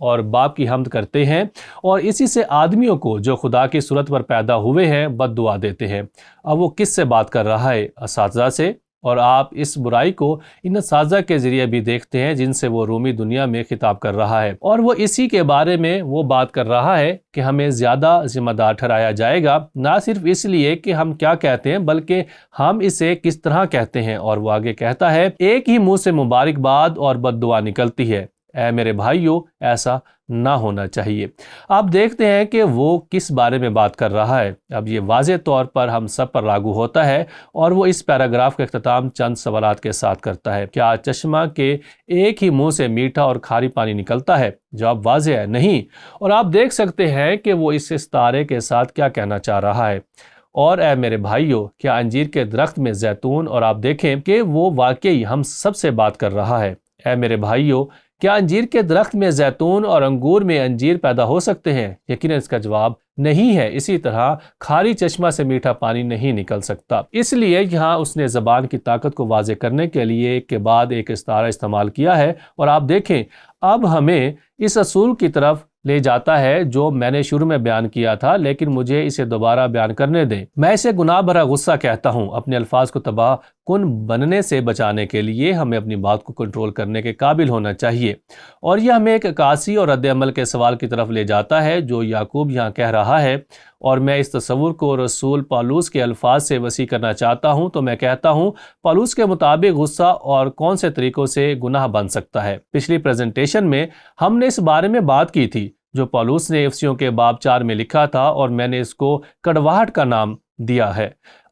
اور باپ کی حمد کرتے ہیں اور اسی سے آدمیوں کو جو خدا کی صورت پر پیدا ہوئے ہیں بد دعا دیتے ہیں۔ اب وہ کس سے بات کر رہا ہے؟ اساتذہ سے، اور آپ اس برائی کو ان اساتذہ کے ذریعے بھی دیکھتے ہیں جن سے وہ رومی دنیا میں خطاب کر رہا ہے، اور وہ اسی کے بارے میں وہ بات کر رہا ہے کہ ہمیں زیادہ ذمہ دار ٹھہرایا جائے گا، نہ صرف اس لیے کہ ہم کیا کہتے ہیں بلکہ ہم اسے کس طرح کہتے ہیں۔ اور وہ آگے کہتا ہے، ایک ہی منہ سے مبارکباد اور بد دعا نکلتی ہے۔ اے میرے بھائیو، ایسا نہ ہونا چاہیے۔ آپ دیکھتے ہیں کہ وہ کس بارے میں بات کر رہا ہے۔ اب یہ واضح طور پر ہم سب پر لاگو ہوتا ہے، اور وہ اس پیراگراف کا اختتام چند سوالات کے ساتھ کرتا ہے۔ کیا چشمہ کے ایک ہی منہ سے میٹھا اور کھاری پانی نکلتا ہے؟ جواب واضح ہے، نہیں۔ اور آپ دیکھ سکتے ہیں کہ وہ اس استعارے کے ساتھ کیا کہنا چاہ رہا ہے۔ اور اے میرے بھائیو، کیا انجیر کے درخت میں زیتون، اور آپ دیکھیں کہ وہ واقعی ہم سب سے بات کر رہا ہے۔ اے میرے بھائیو، کیا انجیر کے درخت میں زیتون اور انگور میں انجیر پیدا ہو سکتے ہیں؟ یقیناً اس کا جواب نہیں ہے۔ اسی طرح کھاری چشمہ سے میٹھا پانی نہیں نکل سکتا۔ اس لیے یہاں اس نے زبان کی طاقت کو واضح کرنے کے لیے ایک کے بعد ایک استعارہ استعمال کیا ہے، اور آپ دیکھیں اب ہمیں اس اصول کی طرف لے جاتا ہے جو میں نے شروع میں بیان کیا تھا، لیکن مجھے اسے دوبارہ بیان کرنے دیں۔ میں اسے گناہ بھرا غصہ کہتا ہوں۔ اپنے الفاظ کو تباہ کن بننے سے بچانے کے لیے ہمیں اپنی بات کو کنٹرول کرنے کے قابل ہونا چاہیے، اور یہ ہمیں ایک عکاسی اور رد عمل کے سوال کی طرف لے جاتا ہے جو یعقوب یہاں کہہ رہا ہے۔ اور میں اس تصور کو رسول پالوس کے الفاظ سے وسیع کرنا چاہتا ہوں تو میں کہتا ہوں، پالوس کے مطابق غصہ اور کون سے طریقوں سے گناہ بن سکتا ہے؟ پچھلی پریزنٹیشن میں ہم نے اس بارے میں بات کی تھی جو پالوس نے افسیوں کے باب 4 میں لکھا تھا، اور میں نے اس کو کڑواہٹ کا نام دیا ہے۔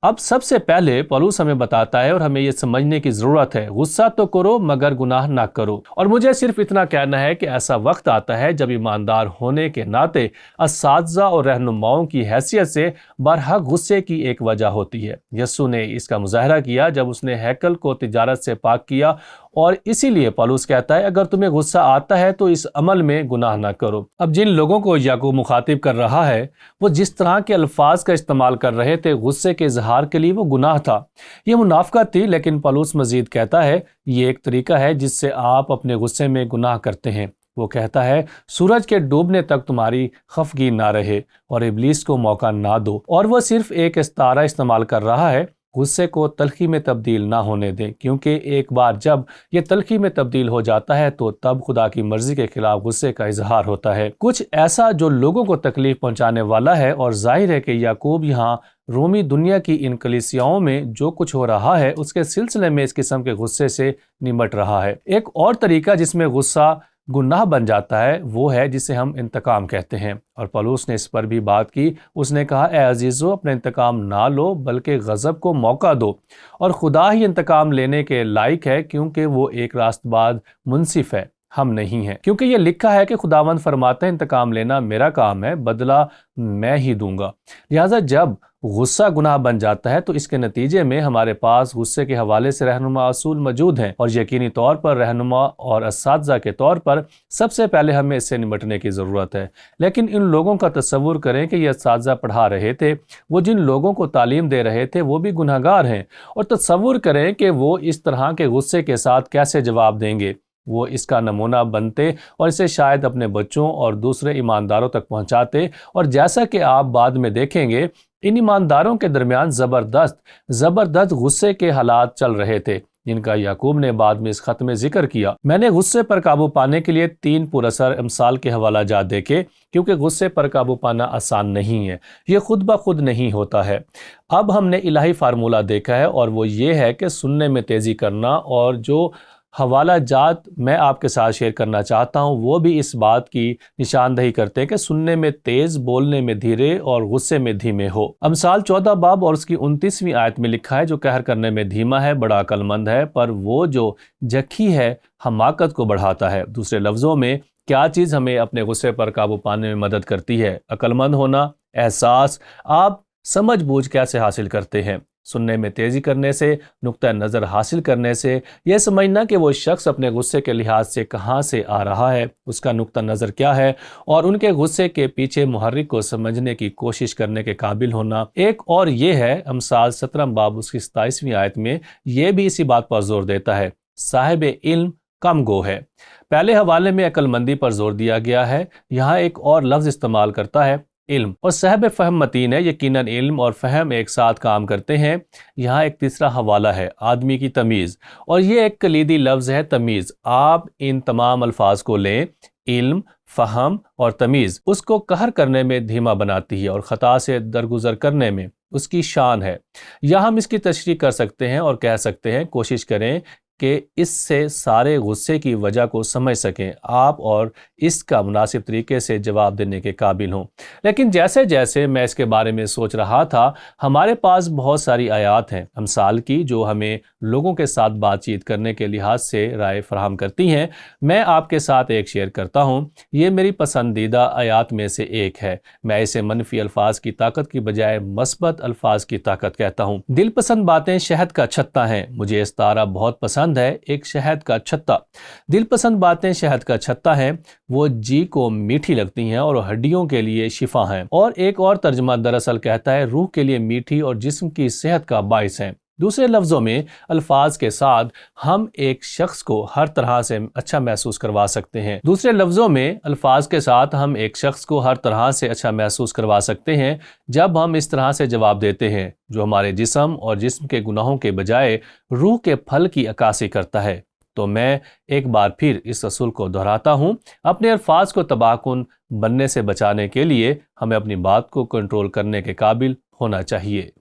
اب سب سے پہلے پالوس ہمیں بتاتا ہے، اور ہمیں یہ سمجھنے کی ضرورت ہے، غصہ تو کرو مگر گناہ نہ کرو۔ اور مجھے صرف اتنا کہنا ہے کہ ایسا وقت آتا ہے جب ایماندار ہونے کے ناطے اساتذہ اور رہنماؤں کی حیثیت سے برحق غصے کی ایک وجہ ہوتی ہے۔ یسوع نے اس کا مظاہرہ کیا جب اس نے ہیکل کو تجارت سے پاک کیا، اور اسی لیے پالوس کہتا ہے، اگر تمہیں غصہ آتا ہے تو اس عمل میں گناہ نہ کرو۔ اب جن لوگوں کو یعقوب مخاطب کر رہا ہے، وہ جس طرح کے الفاظ کا استعمال کر رہے تھے غصے کے اظہار کے لیے، وہ گناہ تھا، یہ منافقت تھی۔ لیکن پالوس مزید کہتا ہے، یہ ایک طریقہ ہے جس سے آپ اپنے غصے میں گناہ کرتے ہیں۔ وہ کہتا ہے، سورج کے ڈوبنے تک تمہاری خفگی نہ رہے اور ابلیس کو موقع نہ دو۔ اور وہ صرف ایک استعارہ استعمال کر رہا ہے، غصے کو تلخی میں تبدیل نہ ہونے دیں، کیونکہ ایک بار جب یہ تلخی میں تبدیل ہو جاتا ہے تو تب خدا کی مرضی کے خلاف غصے کا اظہار ہوتا ہے، کچھ ایسا جو لوگوں کو تکلیف پہنچانے والا ہے۔ اور ظاہر ہے کہ یعقوب یہاں رومی دنیا کی ان کلیسیاؤں میں جو کچھ ہو رہا ہے اس کے سلسلے میں اس قسم کے غصے سے نمٹ رہا ہے۔ ایک اور طریقہ جس میں غصہ گناہ بن جاتا ہے وہ ہے جسے ہم انتقام کہتے ہیں، اور پالوس نے اس پر بھی بات کی۔ اس نے کہا، اے عزیزو، اپنے انتقام نہ لو بلکہ غضب کو موقع دو، اور خدا ہی انتقام لینے کے لائق ہے کیونکہ وہ ایک راست باز منصف ہے، ہم نہیں ہیں۔ کیونکہ یہ لکھا ہے کہ خداوند فرماتا ہے، انتقام لینا میرا کام ہے، بدلہ میں ہی دوں گا۔ لہٰذا جب غصہ گناہ بن جاتا ہے تو اس کے نتیجے میں ہمارے پاس غصے کے حوالے سے رہنما اصول موجود ہیں، اور یقینی طور پر رہنما اور اساتذہ کے طور پر سب سے پہلے ہمیں اس سے نمٹنے کی ضرورت ہے۔ لیکن ان لوگوں کا تصور کریں کہ یہ اساتذہ پڑھا رہے تھے، وہ جن لوگوں کو تعلیم دے رہے تھے وہ بھی گناہ گار ہیں، اور تصور کریں کہ وہ اس طرح کے غصے کے ساتھ کیسے جواب دیں گے۔ وہ اس کا نمونہ بنتے اور اسے شاید اپنے بچوں اور دوسرے ایمانداروں تک پہنچاتے، اور جیسا کہ آپ بعد میں دیکھیں گے ان ایمانداروں کے درمیان زبردست غصے کے حالات چل رہے تھے جن کا یعقوب نے بعد میں اس خط میں ذکر کیا۔ میں نے غصے پر قابو پانے کے لیے 3 پراثر امثال کے حوالہ جات دیکھے، کیونکہ غصے پر قابو پانا آسان نہیں ہے، یہ خود بخود نہیں ہوتا ہے۔ اب ہم نے الہی فارمولہ دیکھا ہے، اور وہ یہ ہے کہ سننے میں تیزی کرنا، اور جو حوالہ جات میں آپ کے ساتھ شیئر کرنا چاہتا ہوں وہ بھی اس بات کی نشاندہی کرتے ہیں کہ سننے میں تیز، بولنے میں دھیرے اور غصے میں دھیمے ہو۔ امثال 14 باب اور اس کی 29ویں آیت میں لکھا ہے، جو قہر کرنے میں دھیما ہے بڑا عقل مند ہے، پر وہ جو جھکی ہے حماقت کو بڑھاتا ہے۔ دوسرے لفظوں میں کیا چیز ہمیں اپنے غصے پر قابو پانے میں مدد کرتی ہے؟ عقل مند ہونا، احساس۔ آپ سمجھ بوجھ کیسے حاصل کرتے ہیں؟ سننے میں تیزی کرنے سے، نقطہ نظر حاصل کرنے سے، یہ سمجھنا کہ وہ شخص اپنے غصے کے لحاظ سے کہاں سے آ رہا ہے، اس کا نقطہ نظر کیا ہے، اور ان کے غصے کے پیچھے محرک کو سمجھنے کی کوشش کرنے کے قابل ہونا۔ ایک اور یہ ہے، امثال 17 باب اس کی 27ویں آیت میں یہ بھی اسی بات پر زور دیتا ہے، صاحب علم کم گو ہے۔ پہلے حوالے میں عقل مندی پر زور دیا گیا ہے، یہاں ایک اور لفظ استعمال کرتا ہے علم، اور صاحب فہم متین ہے۔ یقیناً علم اور فہم ایک ساتھ کام کرتے ہیں۔ یہاں ایک تیسرا حوالہ ہے آدمی کی تمیز، اور یہ ایک کلیدی لفظ ہے تمیز۔ آپ ان تمام الفاظ کو لیں، علم، فہم اور تمیز اس کو قہر کرنے میں دھیما بناتی ہے اور خطا سے درگزر کرنے میں اس کی شان ہے۔ یا ہم اس کی تشریح کر سکتے ہیں اور کہہ سکتے ہیں کوشش کریں کہ اس سے سارے غصے کی وجہ کو سمجھ سکیں آپ اور اس کا مناسب طریقے سے جواب دینے کے قابل ہوں۔ لیکن جیسے جیسے میں اس کے بارے میں سوچ رہا تھا، ہمارے پاس بہت ساری آیات ہیں امثال کی جو ہمیں لوگوں کے ساتھ بات چیت کرنے کے لحاظ سے رائے فراہم کرتی ہیں۔ میں آپ کے ساتھ ایک شیئر کرتا ہوں، یہ میری پسندیدہ آیات میں سے ایک ہے۔ میں اسے منفی الفاظ کی طاقت کی بجائے مثبت الفاظ کی طاقت کہتا ہوں۔ دل پسند باتیں شہد کا چھتا ہیں، مجھے استعارہ بہت پسند ہے، ایک شہد کا چھتا۔ دل پسند باتیں شہد کا چھتا ہے، وہ جی کو میٹھی لگتی ہیں اور ہڈیوں کے لیے شفا ہیں۔ اور ایک اور ترجمہ دراصل کہتا ہے روح کے لیے میٹھی اور جسم کی صحت کا باعث ہیں۔ دوسرے لفظوں میں الفاظ کے ساتھ ہم ایک شخص کو ہر طرح سے اچھا محسوس کروا سکتے ہیں۔ جب ہم اس طرح سے جواب دیتے ہیں جو ہمارے جسم اور جسم کے گناہوں کے بجائے روح کے پھل کی عکاسی کرتا ہے۔ تو میں ایک بار پھر اس اصول کو دہراتا ہوں، اپنے الفاظ کو تباہ کن بننے سے بچانے کے لیے ہمیں اپنی بات کو کنٹرول کرنے کے قابل ہونا چاہیے۔